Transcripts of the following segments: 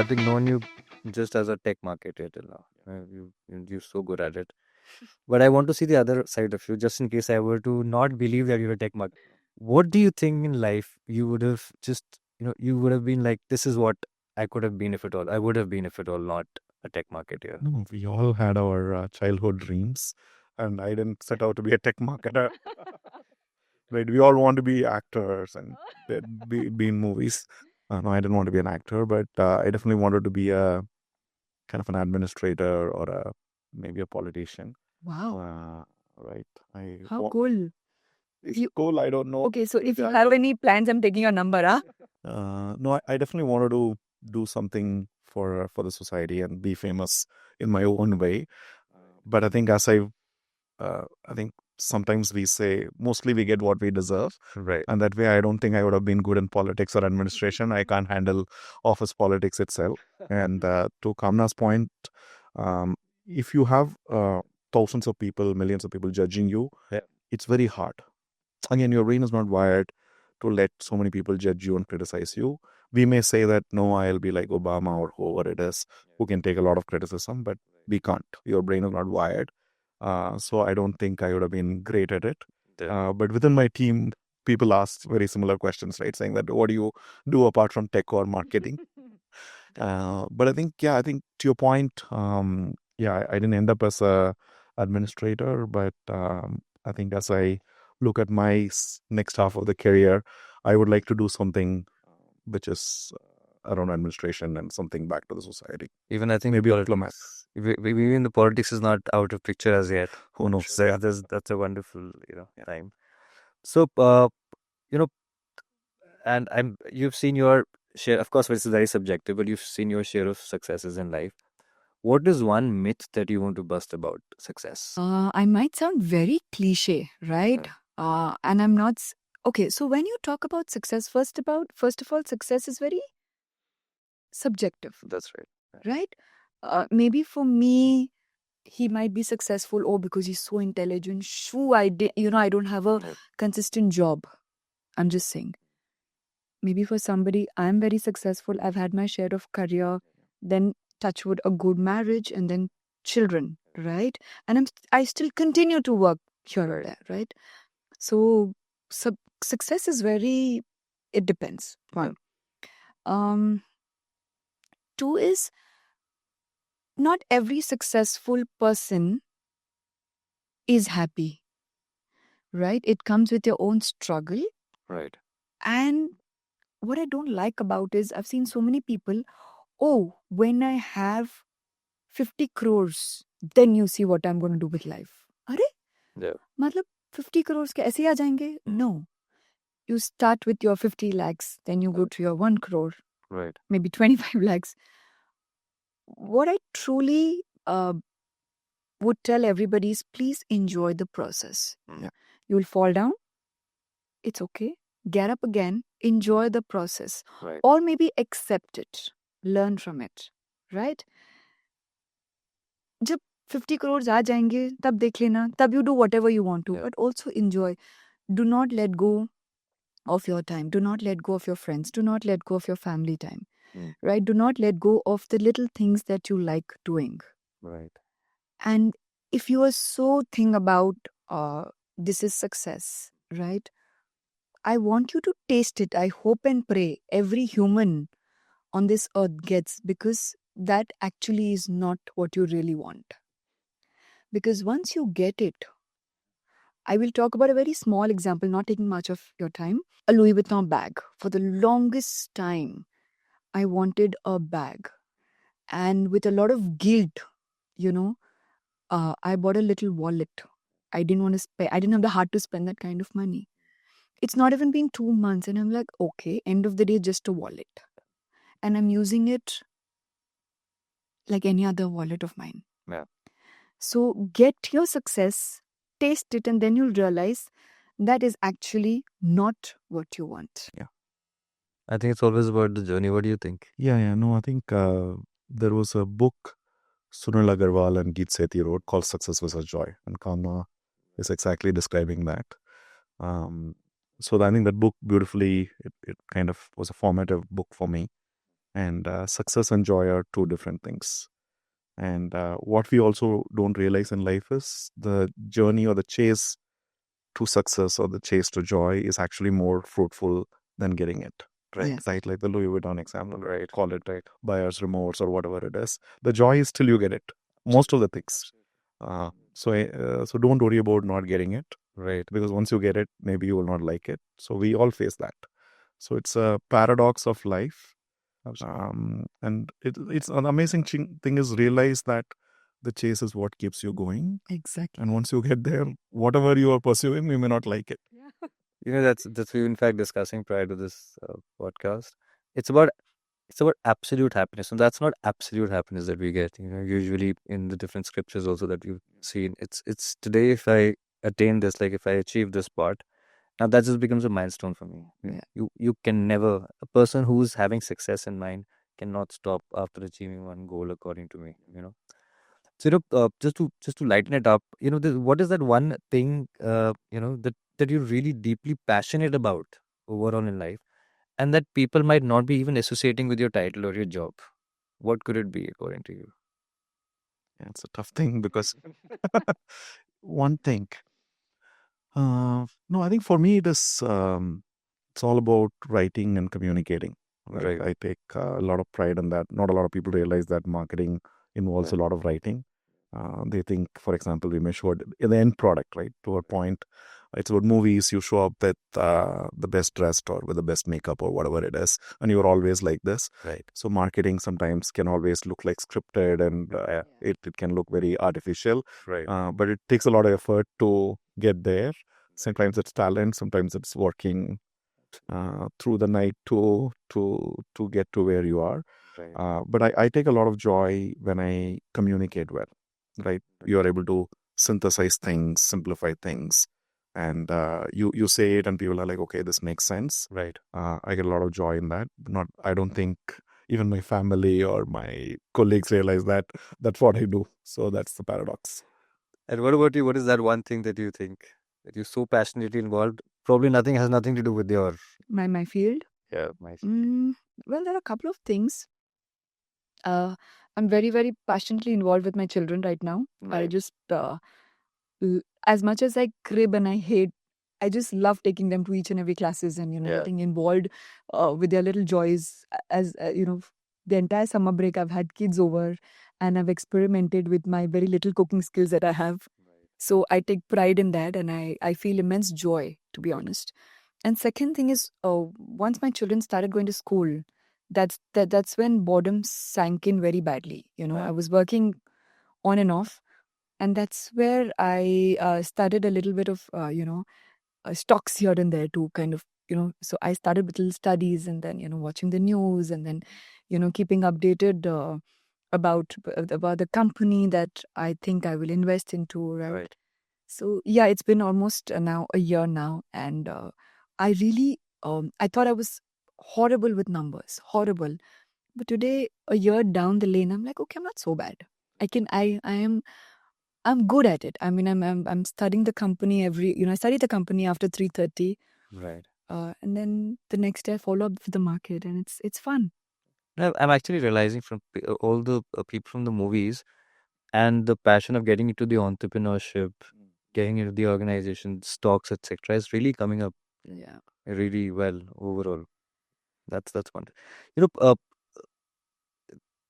Karthik, known you just as a tech marketer till now. You're so good at it. But I want to see the other side of you, just in case I were to not believe that you're a tech marketer. What do you think in life you would have just, you would have been like, this is what I could have been if at all. I would have been if at all not a tech marketer. No, we all had our childhood dreams, and I didn't set out to be a tech marketer. Right? We all want to be actors and be in movies. No, I didn't want to be an actor, but I definitely wanted to be a kind of an administrator or maybe a politician. Wow. Right? How cool. It's cool. I don't know. Okay, so if you have any plans, I'm taking your number, huh? No, I definitely wanted to do something for the society and be famous in my own way. But I think I think sometimes we say mostly we get what we deserve. Right. And that way, I don't think I would have been good in politics or administration. I can't handle office politics itself. And to Kamna's point, if you have thousands of people, millions of people judging you, it's very hard. Again, your brain is not wired to let so many people judge you and criticize you. We may say that, no, I'll be like Obama or whoever it is who can take a lot of criticism, but we can't. Your brain is not wired. So I don't think I would have been great at it. But within my team, people ask very similar questions, right? Saying that, what do you do apart from tech or marketing? But I think to your point, I didn't end up as a administrator, but I think as I look at my next half of the career, I would like to do something which is around administration and something back to the society. Even I think maybe a diplomat. Even the politics is not out of picture as yet. Who knows? So that's a wonderful time. So and you've seen your share. Of course, this is very subjective, but you've seen your share of successes in life. What is one myth that you want to bust about success? I might sound very cliche, right? And I'm not. Okay, so when you talk about success, first of all, success is very subjective. That's right. Right? Maybe for me, he might be successful, because he's so intelligent. I don't have a consistent job. I'm just saying. Maybe for somebody, I'm very successful. I've had my share of career, then touch wood, a good marriage, and then children, right? And I still continue to work here or there, right? So success is it depends. One. Two is, not every successful person is happy, right? It comes with your own struggle. Right. And what I don't like about is, I've seen so many people, when I have 50 crores, then you see what I'm going to do with life. Are? Yeah. Matlab, 50 crores ke aise aa jayenge? No. You start with your 50 lakhs, then you go to your 1 crore. Right. Maybe 25 lakhs. What I truly would tell everybody is, please enjoy the process. Yeah. You will fall down. It's okay. Get up again. Enjoy the process. Right. Or maybe accept it. Learn from it. Right? जब 50 crores आ जाएंगे, तब देख लेना, तब you do whatever you want to, but also enjoy. Do not let go of your time. Do not let go of your friends. Do not let go of your family time. Right? Do not let go of the little things that you like doing. Right. And if you are so thinking about this is success, right? I want you to taste it. I hope and pray every human on this earth gets, because that actually is not what you really want. Because once you get it, I will talk about a very small example, not taking much of your time. A Louis Vuitton bag. For the longest time, I wanted a bag. And with a lot of guilt, I bought a little wallet. I didn't want to spend. I didn't have the heart to spend that kind of money. It's not even been 2 months, and I'm like, okay, end of the day, just a wallet. And I'm using it like any other wallet of mine. Yeah. So get your success, taste it, and then you'll realize that is actually not what you want. Yeah. I think it's always about the journey. What do you think? Yeah. No, I think there was a book Sunil Agarwal and Geet Sethi wrote called Success versus Joy. And Kamna is exactly describing that. So I think that book beautifully, it kind of was a formative book for me. And success and joy are two different things. And what we also don't realize in life is the journey or the chase to success or the chase to joy is actually more fruitful than getting it. Right. Yes. Right. Like the Louis Vuitton example, right? Call it right, buyer's remorse or whatever it is. The joy is till you get it. Most of the things. So don't worry about not getting it. Right. Because once you get it, maybe you will not like it. So we all face that. So it's a paradox of life. And it's an amazing thing is realize that the chase is what keeps you going. Exactly. And once you get there, whatever you are pursuing, you may not like it. That's what we were in fact discussing prior to this podcast. It's about absolute happiness, and that's not absolute happiness that we get. Usually in the different scriptures also that we've seen, it's today if I attain this, like if I achieve this part, now that just becomes a milestone for me. Yeah. You can never, a person who's having success in mind cannot stop after achieving one goal, according to me. So just to lighten it up, what is that one thing that you're really deeply passionate about overall in life, and that people might not be even associating with your title or your job? What could it be, according to you? Yeah, it's a tough thing because one thing. No, I think for me it is. It's all about writing and communicating. Right. I take a lot of pride in that. Not a lot of people realize that marketing involves a lot of writing. They think, for example, we may show it in the end product, right? To a point, it's about movies. You show up with the best dressed or with the best makeup or whatever it is, and you're always like this. Right. So marketing sometimes can always look like scripted, and it can look very artificial. Right. But it takes a lot of effort to get there. Sometimes it's talent. Sometimes it's working through the night to get to where you are. Right. But I take a lot of joy when I communicate well, right? You are able to synthesize things, simplify things, and you say it, and people are like, okay, this makes sense. Right. I get a lot of joy in that. I don't think even my family or my colleagues realize that that's what I do. So that's the paradox. And what about you? What is that one thing that you think that you're so passionately involved? Probably has nothing to do with your My field. my Well, there are a couple of things. I'm very, very passionately involved with my children right now. I Right. just, as much as I crib and I hate, I just love taking them to each and every classes and Yeah. getting involved with their little joys. As the entire summer break, I've had kids over, and I've experimented with my very little cooking skills that I have. So I take pride in that, and I feel immense joy, to be honest. And second thing is, once my children started going to school, that's when boredom sank in very badly. I was working on and off, and that's where I started a little bit of stocks here and there to kind of So I started with little studies, and then watching the news, and then keeping updated about the company that I think I will invest into, right? Right. So yeah, it's been almost now a year now, and I really I thought I was horrible with numbers, horrible. But today, a year down the lane, I'm like, okay, I'm not so bad. I'm good at it. I mean, I'm studying the company I study the company after 3:30, Right. and then the next day I follow up with the market, and it's fun. Now, I'm actually realizing from all the people from the movies and the passion of getting into the entrepreneurship, getting into the organization, stocks, etc., is really coming up Yeah. really well overall. That's one. You know, uh,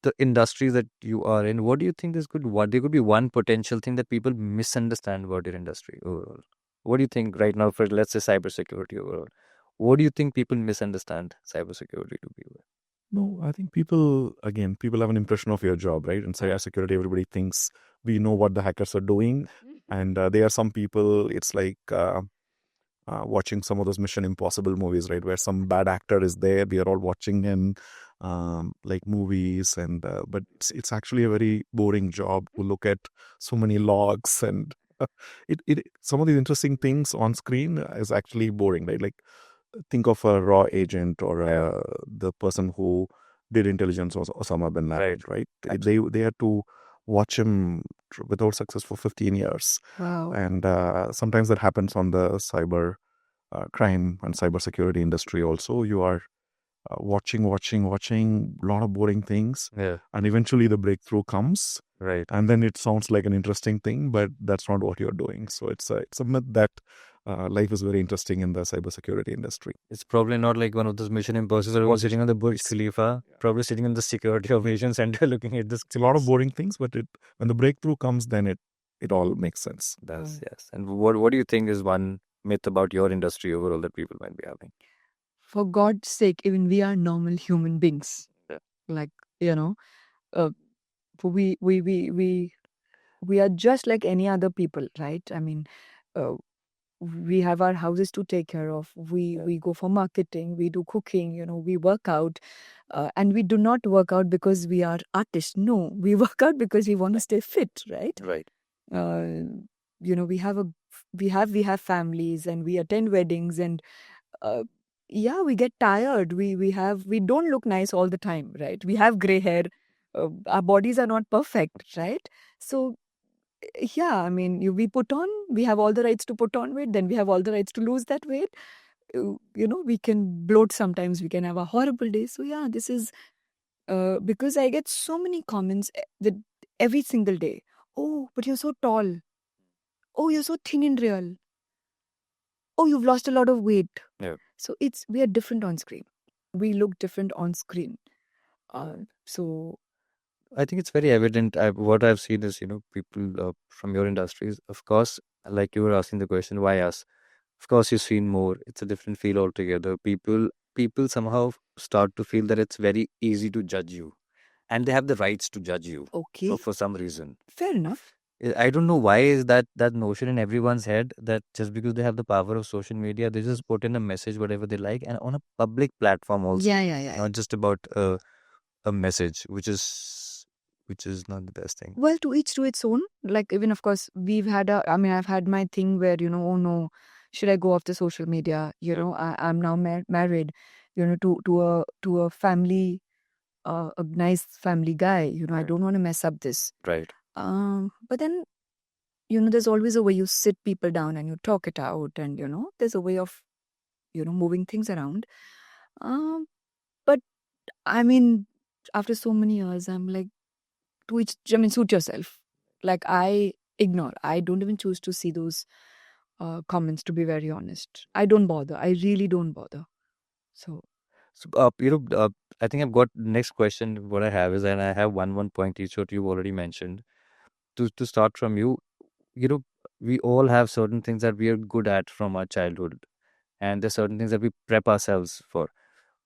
the industry that you are in, what do you think there could be one potential thing that people misunderstand about your industry overall? What do you think right now for, let's say, cybersecurity overall? What do you think people misunderstand cybersecurity to be? No, I think people have an impression of your job, right? In cybersecurity, everybody thinks we know what the hackers are doing. And there are some people, it's like watching some of those Mission Impossible movies, right? Where some bad actor is there. We are all watching him like movies. But it's actually a very boring job to look at so many logs. And some of these interesting things on screen is actually boring, right? Like, think of a raw agent or the person who did intelligence or Osama bin Laden, right? They had to watch him without success for 15 years. Wow. And sometimes that happens on the cyber crime and cybersecurity industry also. You are watching, a lot of boring things. Yeah. And eventually the breakthrough comes. Right. And then it sounds like an interesting thing, but that's not what you're doing. So it's a myth that life is very interesting in the cybersecurity industry. It's probably not like one of those Mission Impossible where everyone's sitting on the Burj Khalifa, probably sitting in the Security Operations Center looking at this. It's a lot of boring things, but when the breakthrough comes, then it all makes sense. Does, yes. And what do you think is one myth about your industry overall that people might be having? For God's sake, even we are normal human beings. Yeah. Like, uh, we are just like any other people, right? I mean, uh, we have our houses to take care of. We go for marketing, we do cooking, we work out. And we do not work out because we are artists. No, we work out because we want to stay fit, right? Right. We have families and we attend weddings, and yeah, we get tired. We don't look nice all the time, right? We have gray hair. Our bodies are not perfect, right? So yeah, I mean, we have all the rights to put on weight, then we have all the rights to lose that weight. We can bloat sometimes, we can have a horrible day. So yeah, this is because I get so many comments that every single day. Oh, but you're so tall. Oh, you're so thin in real. Oh, you've lost a lot of weight. Yeah. So we are different on screen. We look different on screen. So I think it's very evident. What I've seen is, people from your industries, of course, like you were asking the question, why us? Of course, you've seen more. It's a different feel altogether. People somehow start to feel that it's very easy to judge you, and they have the rights to judge you okay, for some reason. fair enough. I don't know why is that notion in everyone's head that just because they have the power of social media, they just put in a message whatever they like, and on a public platform also, Yeah. not just about a message, which is not the best thing. Well, to each to its own. Like, even of course, I've had my thing where, oh no, should I go off the social media? I'm now married, to a family, a nice family guy. I don't want to mess up this. Right. But then, there's always a way you sit people down and you talk it out, and there's a way of, moving things around. But I mean, after so many years, I'm like, suit yourself. Like, I ignore. I don't even choose to see those comments, to be very honest. I don't bother. I really don't bother. So, I think I've got next question. What I have is, and I have one point each, what you've already mentioned. To start from you, we all have certain things that we are good at from our childhood, and there's certain things that we prep ourselves for.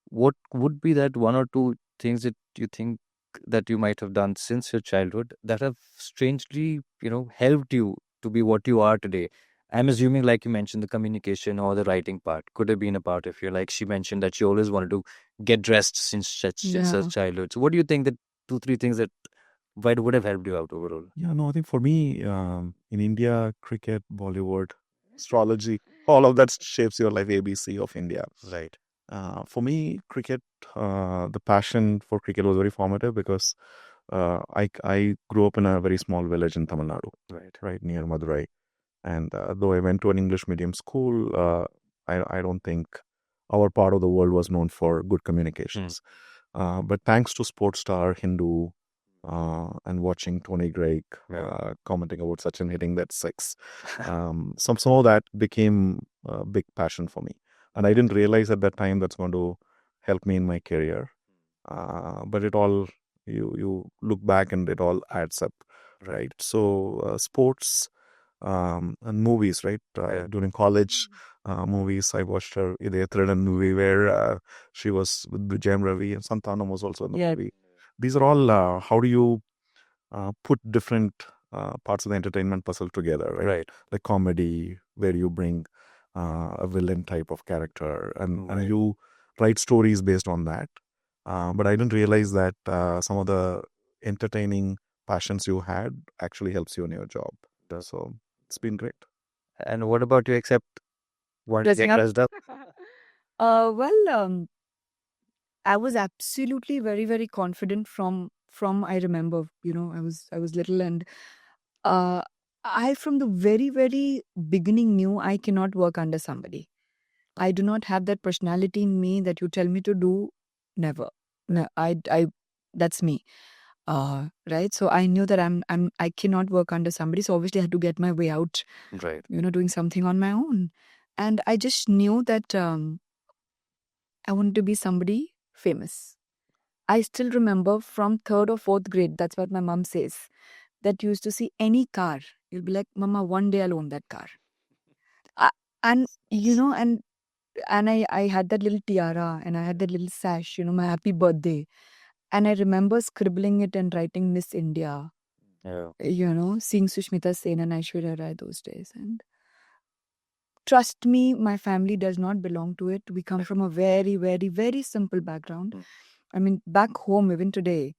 What would be that one or two things that you think that you might have done since your childhood that have strangely, helped you to be what you are today? I'm assuming, like you mentioned, the communication or the writing part could have been a part of your, like she mentioned that she always wanted to get dressed since such childhood. So what do you think that 2, 3 things that would have helped you out overall? Yeah, no, I think for me, in India, cricket, Bollywood, astrology, all of that shapes your life, ABC of India. Right. For me, cricket, the passion for cricket was very formative because I grew up in a very small village in Tamil Nadu, right near Madurai. And though I went to an English medium school, I don't think our part of the world was known for good communications. But thanks to Sports Star, Hindu, and watching Tony Greig commenting about Sachin hitting that six, some of that became a big passion for me. And I didn't realize at that time that's going to help me in my career. But it all, you look back and it all adds up, right? So sports and movies, right? During college, movies, I watched her Idaya Thridan movie where she was with Vijayam Ravi, and Santanam was also in the movie. These are all, how do you put different parts of the entertainment puzzle together, right? Like comedy, where you bring a villain type of character and you write stories based on that. But I didn't realize that some of the entertaining passions you had actually helps you in your job. So it's been great. And what about you, except wanting to get dressed up? Well, I was absolutely very, very confident from I remember, I was little, and I from the very, very beginning knew I cannot work under somebody. I do not have that personality in me that you tell me to do. never. No, I that's me. Right. So I knew that I cannot work under somebody. So obviously I had to get my way out, Right. doing something on my own. And I just knew that I wanted to be somebody famous. I still remember from 3rd or 4th grade, that's what my mom says, that you used to see any car. You'll be like, Mama, one day I'll own that car. I, and, and I had that little tiara and I had that little sash, my happy birthday. And I remember scribbling it and writing Miss India, Yeah. seeing Sushmita Sen and Aishwarya Rai those days. And trust me, my family does not belong to it. We come from a very, very, very simple background. I mean, back home, even today,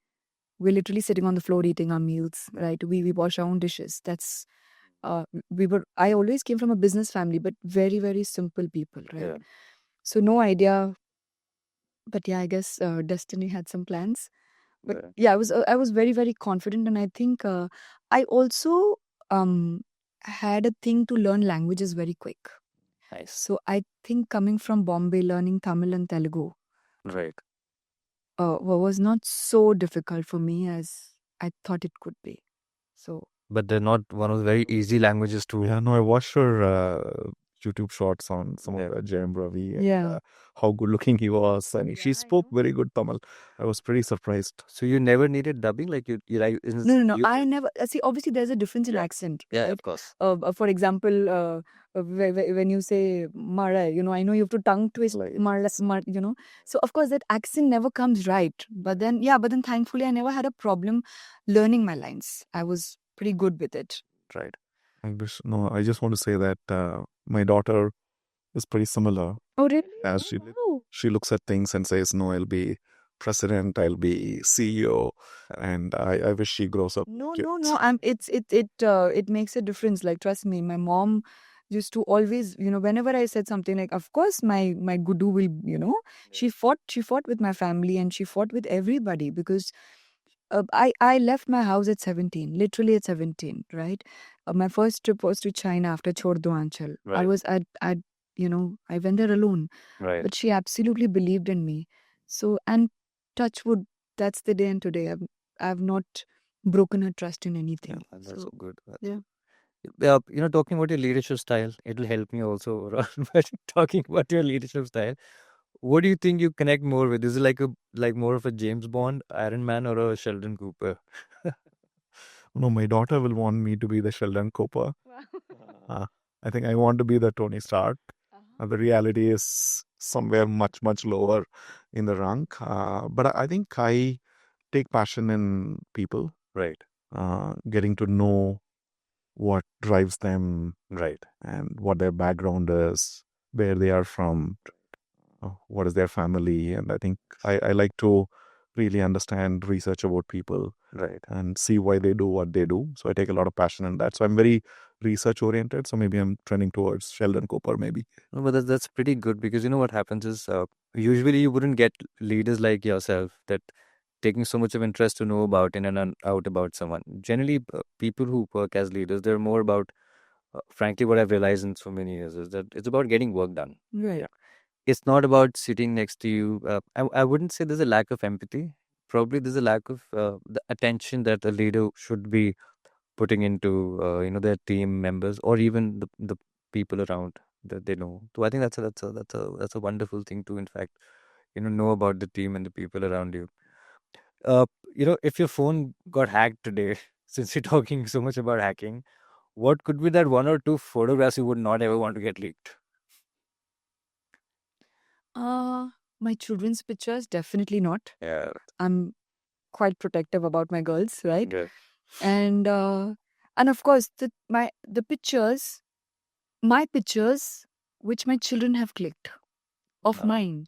we're literally sitting on the floor eating our meals, right? We wash our own dishes. That's I always came from a business family, but very, very simple people, right? Yeah. So no idea. But yeah, I guess destiny had some plans. But yeah, I was very, very confident, and I think I also had a thing to learn languages very quick. Nice. So I think coming from Bombay, learning Tamil and Telugu Right. was not so difficult for me as I thought it could be. So But they're not one of the very easy languages to. Yeah, no, I watched her YouTube shorts on some Yeah. of the Jayam Ravi and yeah. how good looking he was, and she Yeah, I spoke know. very good Tamil. I was pretty surprised. So you never needed dubbing, like you like. No. I never see. Obviously, there's a difference in accent, Yeah, right? of course. For example, when you say Mara, I know you have to tongue twist Like- Mara, So of course that accent never comes right. But then thankfully I never had a problem learning my lines. I was pretty good with it. Right. I just want to say that my daughter is pretty similar. Oh really? As she looks at things and says, "No, I'll be president, I'll be CEO," and I wish she grows up. No. It makes a difference. Like trust me, my mom used to always, whenever I said something like, of course my gudu will, she fought with my family and she fought with everybody because I left my house at 17, literally at 17, right? My first trip was to China after Chhod Do Aanchal. I Right. was I went there alone, Right. but she absolutely believed in me. So and touch wood, that's the day and today. I've not broken her trust in anything. And that's So good. yeah. Talking about your leadership style, it'll help me also. But talking about your leadership style, what do you think you connect more with? Is it like more of a James Bond, Iron Man, or a Sheldon Cooper? No, my daughter will want me to be the Sheldon Cooper. I think I want to be the Tony Stark. The reality is somewhere much, much lower in the rank. But I think I take passion in people, Right. getting to know what drives them Right. and what their background is, where they are from, what is their family. And I think I like to really understand, research about people, Right. and see why they do what they do. So I take a lot of passion in that. So I'm very research oriented. So maybe I'm trending towards Sheldon Cooper, maybe. No, but that's pretty good because what happens is usually you wouldn't get leaders like yourself that taking so much of interest to know about in and out about someone. Generally, people who work as leaders, they're more about, frankly, what I've realized in so many years is that it's about getting work done. Right. Yeah. It's not about sitting next to you. I wouldn't say there's a lack of empathy. Probably there's a lack of the attention that a leader should be putting into their team members or even the people around that they know. So I think that's a wonderful thing to in fact know about the team and the people around you. If your phone got hacked today, since you're talking so much about hacking, what could be that one or two photographs you would not ever want to get leaked? My children's pictures, definitely not. Yeah. I'm quite protective about my girls, right? Yeah. And of course the pictures, my pictures which my children have clicked of Wow. mine,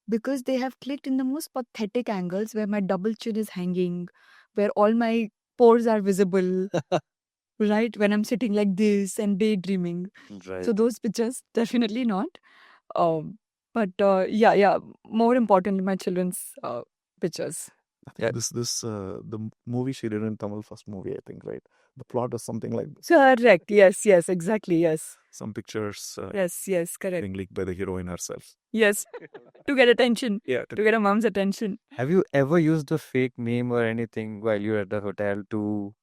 because they have clicked in the most pathetic angles where my double chin is hanging, where all my pores are visible, right? When I'm sitting like this and daydreaming. Right. So those pictures, definitely not. But yeah, more importantly, my children's pictures. I think the movie she did in Tamil, first movie, I think, right? The plot is something like this. Correct. Yes, exactly. Yes. Some pictures Yes, correct. being leaked by the heroine herself. Yes. To get attention. Yeah. To get a mom's attention. Have you ever used a fake name or anything while you're at the hotel to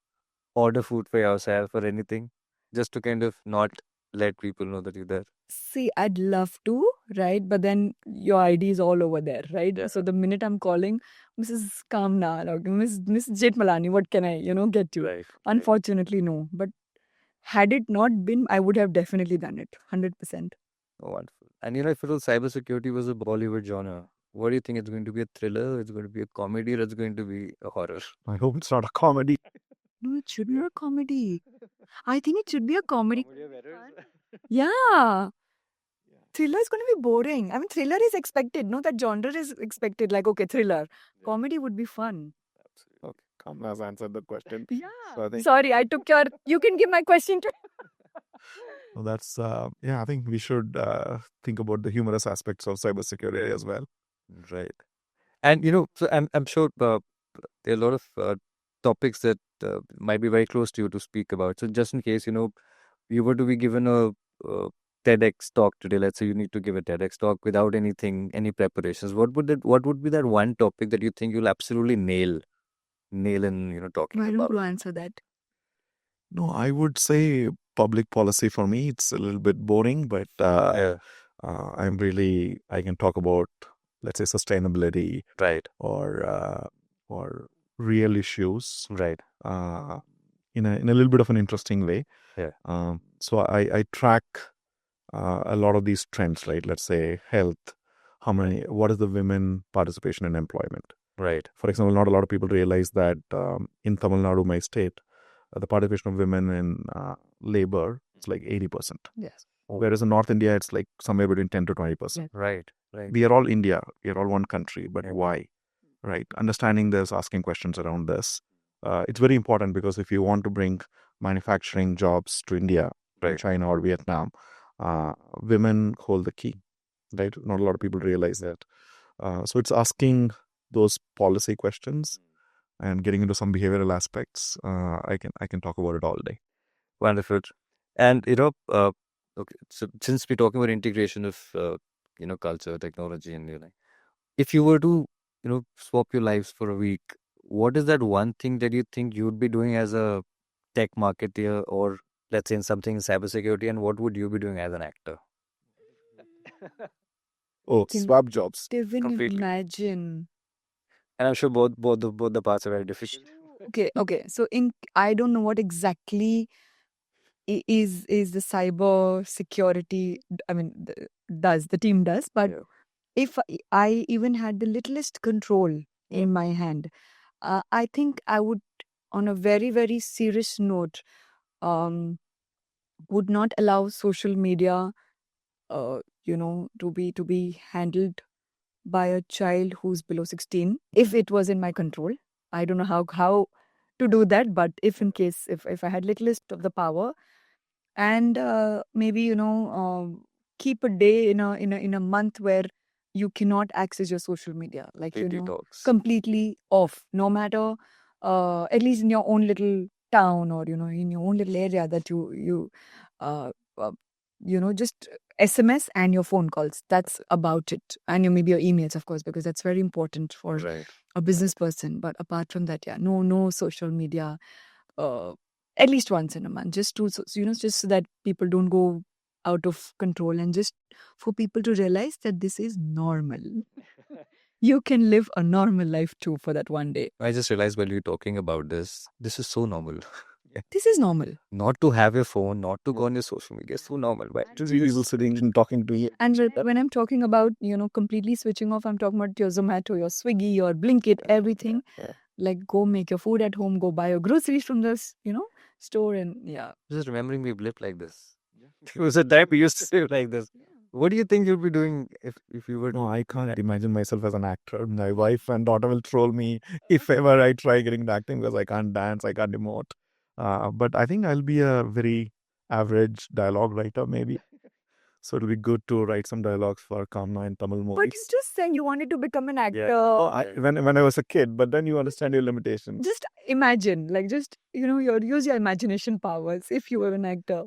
order food for yourself or anything? Just to kind of not let people know that you're there. See, I'd love to, right? But then your ID is all over there, right? Yeah. So the minute I'm calling Mrs. Kamna, like, Miss Jethmalani, what can I, get you? Right. Unfortunately, no. But had it not been, I would have definitely done it, 100%. Oh, wonderful. And if it was cybersecurity was a Bollywood genre, what do you think? It's going to be a thriller, it's going to be a comedy, or it's going to be a horror? I hope it's not a comedy. No, it should be a comedy. I think it should be a comedy. Yeah. Thriller is going to be boring. I mean, thriller is expected. No, that genre is expected. Like, okay, thriller. Comedy would be fun. Okay, Kamna's answered the question. Yeah. So I think Sorry, I took your. You can give my question to. well, that's I think we should think about the humorous aspects of cybersecurity as well. Right. And so I'm sure there are a lot of topics that might be very close to you to speak about. So just in case you were to be given a TEDx talk today, let's say you need to give a TEDx talk without any preparations. What would be that one topic that you think you'll absolutely nail in talking Why about? don't you answer that? No, I would say public policy for me. It's a little bit boring, but Yeah. I can talk about, let's say, sustainability Right. or real issues Right. in a little bit of an interesting way. Yeah. So I track a lot of these trends, right? Let's say health. What is the women participation in employment? Right. For example, not a lot of people realize that in Tamil Nadu, my state, the participation of women in labor is like 80%. Yes. Whereas in North India, it's like somewhere between 10 to 20%. Right. Right. We are all India. We are all one country. But Yeah. why? Right? Understanding this, asking questions around this. It's very important because if you want to bring manufacturing jobs to India, Right. China or Vietnam, women hold the key. Right? Not a lot of people realize that. So it's asking those policy questions and getting into some behavioral aspects. I can talk about it all day. Wonderful. And okay, so since we're talking about integration of culture, technology, and if you were to swap your lives for a week, what is that one thing that you think you'd be doing as a tech marketeer, or let's say in something in cybersecurity, and what would you be doing as an actor? Oh, Can- swap jobs. Even Completely. imagine. And I'm sure both the parts are very difficult. Okay. So I don't know what exactly is the cyber security. I mean, the team does, but Yeah. if I even had the littlest control in my hand, I think I would, on a very, very serious note, would not allow social media, to be handled by a child who's below 16, if it was in my control. I don't know how to do that, but if in case, if I had littlest of the power, and maybe keep a day in a month where you cannot access your social media, like Detox. completely off, no matter at least in your own little town, or in your own little area, that you uh, uh, just SMS and your phone calls, that's about it, and maybe your emails, of course, because that's very important for Right. a business person. But apart from that, yeah, no social media, at least once in a month, just to just so that people don't go out of control, and just for people to realize that this is normal. You can live a normal life too for that one day. I just realized while you're talking about this is so normal. This is normal. Not to have your phone, not to go on your social media, it's so normal. Why? To see people sitting and talking to you. And when I'm talking about completely switching off, I'm talking about your Zomato, your Swiggy, your Blinkit, everything. Yeah. Like, go make your food at home, go buy your groceries from this store, and yeah. Just remembering we blipped like this. There was a time we used to live like this. What do you think you'd be doing if you were? No, I can't imagine myself as an actor. My wife and daughter will troll me if ever I try getting into acting because I can't dance, I can't emote. But I think I'll be a very average dialogue writer, maybe. So it'll be good to write some dialogues for Kamna in Tamil movies. But you just said you wanted to become an actor. Oh, when I was a kid, but then you understand your limitations. Just imagine, like, just use your imagination powers if you were an actor.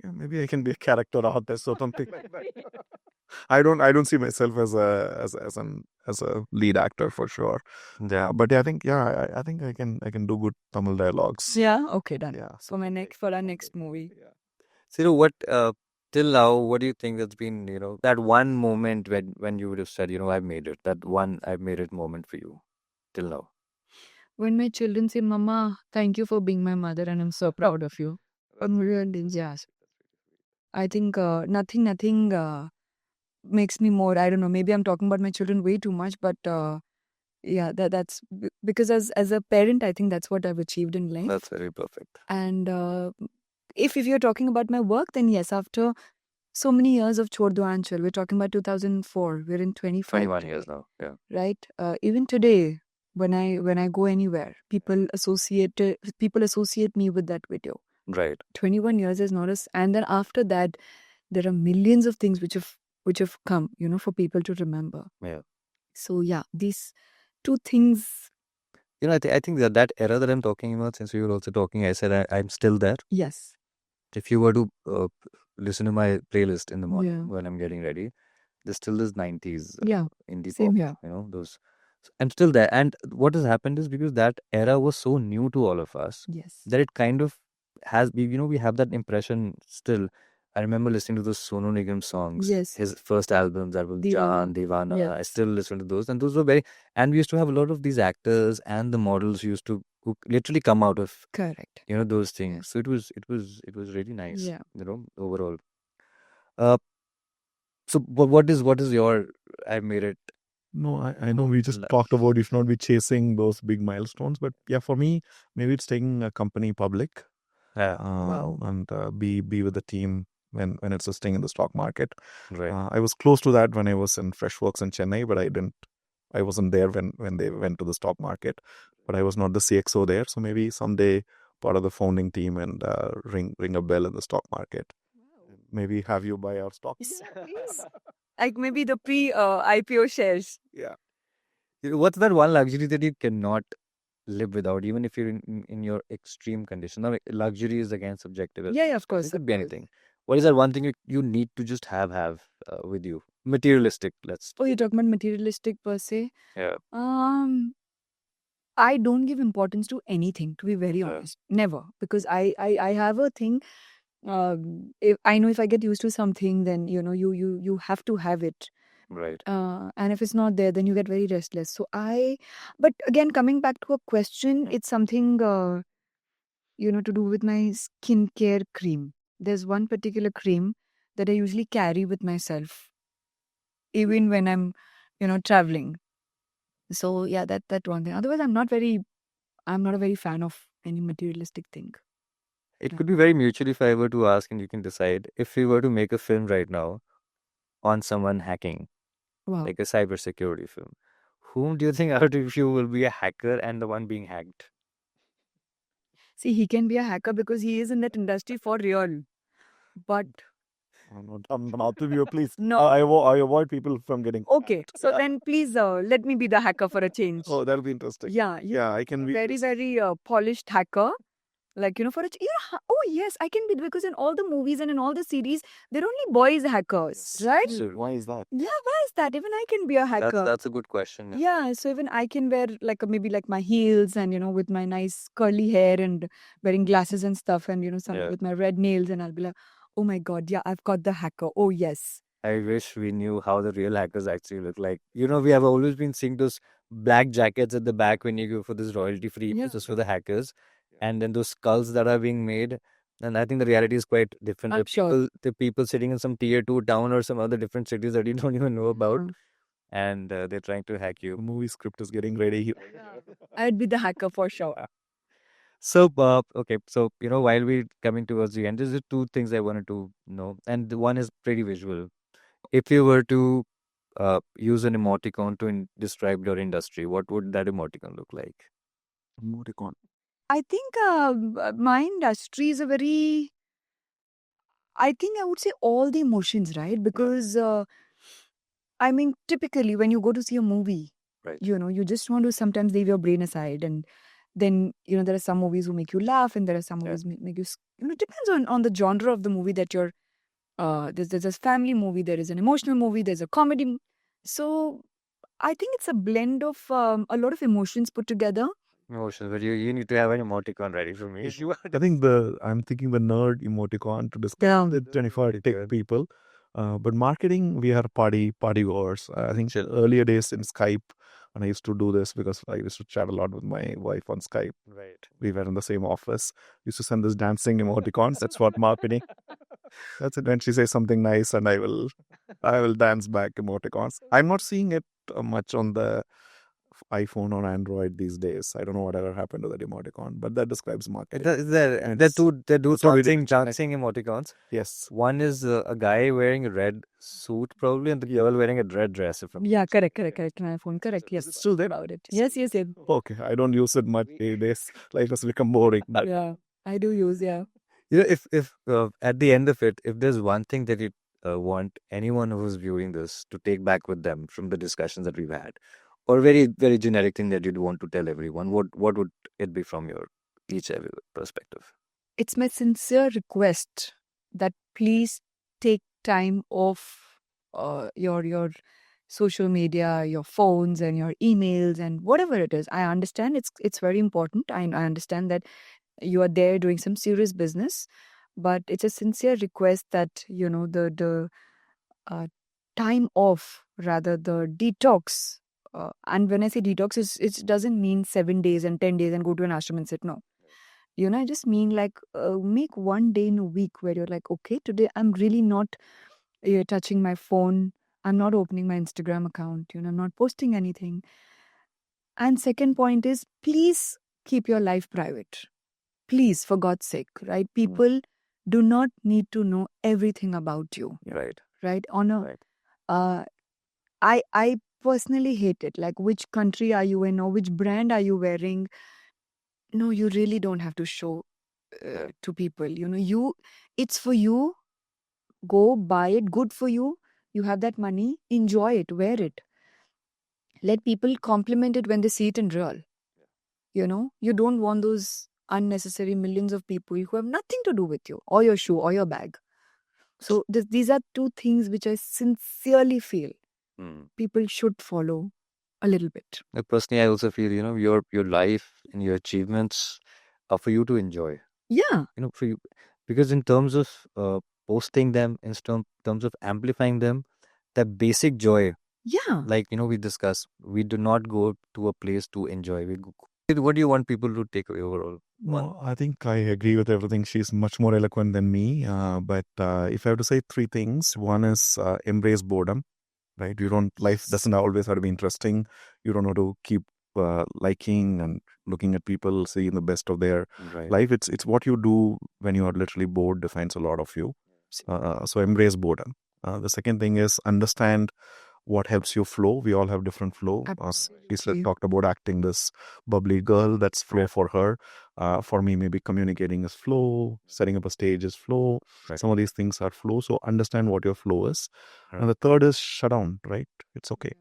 Yeah, maybe I can be a character artist or something. I don't see myself as a lead actor for sure. Yeah. But I think I think I can do good Tamil dialogues. Yeah. Okay, done. Yeah. For our next movie. So, what till now, what do you think has been, that one moment when you would have said, I've made it, that one I've made it moment for you till now? When my children say, "Mama, thank you for being my mother, and I'm so proud of you." Yes. I think nothing makes me more. I don't know. Maybe I'm talking about my children way too much, but yeah, that's because as a parent, I think that's what I've achieved in life. That's very perfect. And if you're talking about my work, then yes, after so many years of Chhod Do Aanchal, we're talking about 2004. We're in 25. 21 years now. Yeah. Right? Even today, when I go anywhere, people associate me with that video. Right. 21 years is not as, and then after that, there are millions of things which have come, for people to remember. Yeah. So yeah, these two things. I think that era that I'm talking about, since we were also talking, I said I'm still there. Yes. If you were to listen to my playlist in the morning Yeah. when I'm getting ready, there's still this 90s Yeah. indie Same pop, here. those. I'm still there. And what has happened is because that era was so new to all of us Yes. that it kind of we have that impression still. I remember listening to those Sonu Nigam songs. Yes. His first albums, that was Deevana. Jaan, Deevana. Yes. I still listen to those. And those were and we used to have a lot of these actors and the models who literally come out of Correct. those things. Yes. So it was really nice. Yeah. Overall. So what is your I made it? No, I know we just talked about you should not be chasing those big milestones, but yeah, for me, maybe it's taking a company public. Yeah. Wow. And be with the team when it's listing in the stock market. Right. I was close to that when I was in Freshworks in Chennai, but I wasn't there when they went to the stock market. But I was not the CXO there, so maybe someday part of the founding team and ring a bell in the stock market. Maybe have you buy our stock. Yes, please. Like maybe the pre-IPO shares. Yeah. What's that one luxury that you cannot live without, even if you're in your extreme condition? Now, luxury is again subjective. Yeah, of course. It could be anything. What is that one thing you need to just have with you? Materialistic, let's. Oh, you're talking about materialistic per se? Yeah. I don't give importance to anything, to be very honest. Never. Because I have a thing. If I get used to something, then you have to have it. Right. And if it's not there, then you get very restless. So but again, coming back to a question, it's something to do with my skincare cream. There's one particular cream that I usually carry with myself, even when I'm traveling. So yeah, that one thing. Otherwise, I'm not a very fan of any materialistic thing. It could be very mutual if I were to ask, and you can decide, if we were to make a film right now on someone hacking, Wow. like a cybersecurity film, whom do you think out of you will be a hacker and the one being hacked? See, he can be a hacker because he is in that industry for real. But Not to you, please. no. I avoid people from getting. Okay, so then please let me be the hacker for a change. Oh, that'll be interesting. Yeah, I can be very, very polished hacker. Like, for a oh yes, I can be, because in all the movies and in all the series, they're only boys hackers, right? So Why is that? Yeah, why is that? Even I can be a hacker. that's a good question. Yeah, so even I can wear maybe my heels and with my nice curly hair and wearing glasses and stuff and with my red nails, and I'll be like, oh my god, yeah, I've got the hacker. Oh yes. I wish we knew how the real hackers actually look like. We have always been seeing those black jackets at the back when you go for this royalty-free just for the hackers, and then those skulls that are being made. And I think the reality is quite different. I'm sure. The people sitting in some tier 2 town or some other different cities that you don't even know about, and they're trying to hack you. The movie script is getting ready. I'd be the hacker for sure. So, okay, so while we're coming towards the end, there's just two things I wanted to know, and the one is pretty visual. If you were to use an emoticon to describe your industry, what would that emoticon look like? Emoticon. I think my industry is a very I think I would say all the emotions, right? Because I mean, typically when you go to see a movie, Right. you just want to sometimes leave your brain aside, and then there are some movies who make you laugh, and there are some movies make you. It depends on the genre of the movie that you're. There's a family movie, there is an emotional movie, there's a comedy. So I think it's a blend of a lot of emotions put together. Emotions, but you need to have an emoticon ready for me. I think I'm thinking the nerd emoticon to describe the 24 tech people. But marketing, we are party goers. I think earlier days in Skype, and I used to do this because I used to chat a lot with my wife on Skype. Right. We were in the same office. Used to send this dancing emoticons. That's what marketing. That's it. When she says something nice, and I will dance back emoticons. I'm not seeing it much on the iPhone or Android these days. I don't know whatever happened to that emoticon, but that describes marketing. They're two it's not really dancing emoticons. Yes. One is a guy wearing a red suit, probably, and the girl wearing a red dress. Yeah, correct. My phone, correct. Yes, Is it still there? about it. Yes. Okay, I don't use it much these days. Life has become boring. Yeah, I do use. Yeah. If at the end of it, if there's one thing that you want anyone who's viewing this to take back with them from the discussions that we've had, or very very generic thing that you'd want to tell everyone, what would it be from your each perspective? It's my sincere request that please take time off your social media, your phones, and your emails, and whatever it is. I understand it's very important. I understand that you are there doing some serious business, but it's a sincere request that the uh, time off, rather the detox. And when I say detox, it doesn't mean 7 days and 10 days and go to an ashram and sit. No, I just mean like make one day in a week where you're like, okay, today I'm really not touching my phone. I'm not opening my Instagram account. I'm not posting anything. And second point is, please keep your life private. Please, for God's sake, right? People do not need to know everything about you. Right. Right? I personally hate it. Like, which country are you in, or which brand are you wearing? No, you really don't have to show to people. It's for you. Go buy it. Good for you. You have that money. Enjoy it. Wear it. Let people compliment it when they see it in real. You don't want those unnecessary millions of people who have nothing to do with you, or your shoe, or your bag. So these are two things which I sincerely feel people should follow a little bit. Personally, I also feel your life and your achievements are for you to enjoy. Yeah. For you, because in terms of posting them, in terms of amplifying them, that basic joy. Yeah. Like we discussed, we do not go to a place to enjoy. What do you want people to take away overall? No, I think I agree with everything. She's much more eloquent than me. But if I have to say three things, one is embrace boredom, right? Life doesn't always have to be interesting. You don't have to keep liking and looking at people, seeing the best of their life. It's what you do when you are literally bored defines a lot of you. So embrace boredom. The second thing is understand what helps you flow. We all have different flow. Lisa talked about acting this bubbly girl. That's flow for her. For me, maybe communicating is flow. Setting up a stage is flow. Some of these things are flow. So understand what your flow is. And the third is shut down, right? It's okay.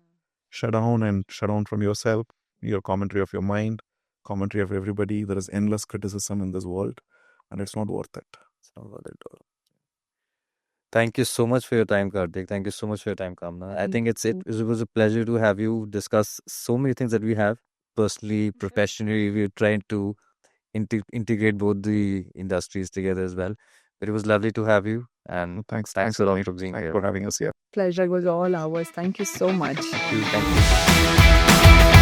Shut down from yourself, your commentary of your mind, commentary of everybody. There is endless criticism in this world, and it's not worth it. It's not worth it at all. Thank you so much for your time, Karthik. Thank you so much for your time, Kamna. I think it was a pleasure to have you discuss so many things that we have personally, professionally. We're trying to integrate both the industries together as well. But it was lovely to have you, and Thanks a a lot lot for being here. for having us here. Pleasure was all ours. Thank you so much. Thank you.